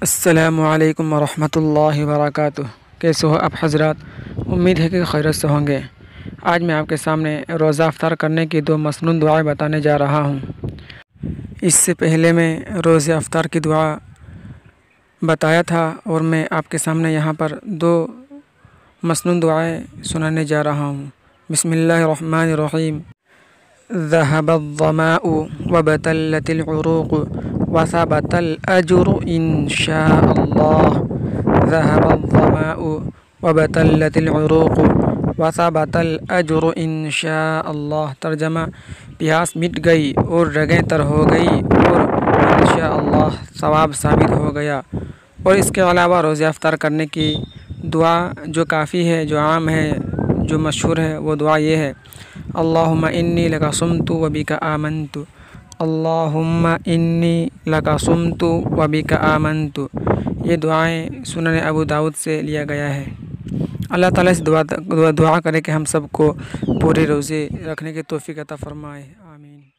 السلام علیکم ورحمۃ اللہ وبرکاتہ۔ کیسے ہو آپ حضرات؟ امید ہے کہ خیریت سے ہوں گے۔ آج میں آپ کے سامنے روزہ افطار کرنے کی 2 مسنون دعائیں بتانے جا رہا ہوں۔ اس سے پہلے میں روزہ افطار کی دعا بتایا تھا اور میں آپ کے سامنے یہاں پر 2 مسنون دعائیں سنانے جا رہا ہوں۔ بسم اللہ الرحمن الرحیم۔ ذهب الظماء وابتلت العروق وثبت الأجر إن شاء الله۔ ذهب الظماء وابتلت العروق وثبت الأجر إن شاء الله۔ ترجمہ: پیاس مٹ گئی اور رگیں تر ہو گئی اور انشاءاللہ ثواب ثابت ہو گیا۔ اور اس کے علاوہ روزہ افطار کرنے کی دعا جو کافی ہے، جو عام ہے، جو مشہور ہے، وہ دعا یہ ہے: اللہم انی لک صمت و بک آمنت۔ اللہم انی لک صمت و بک آمنت۔ یہ دعائیں سنن ابو داؤد سے لیا گیا ہے۔ اللہ تعالیٰ سے دعا کرے کہ ہم سب کو پورے روزے رکھنے کی توفیق عطا فرمائے۔ آمین۔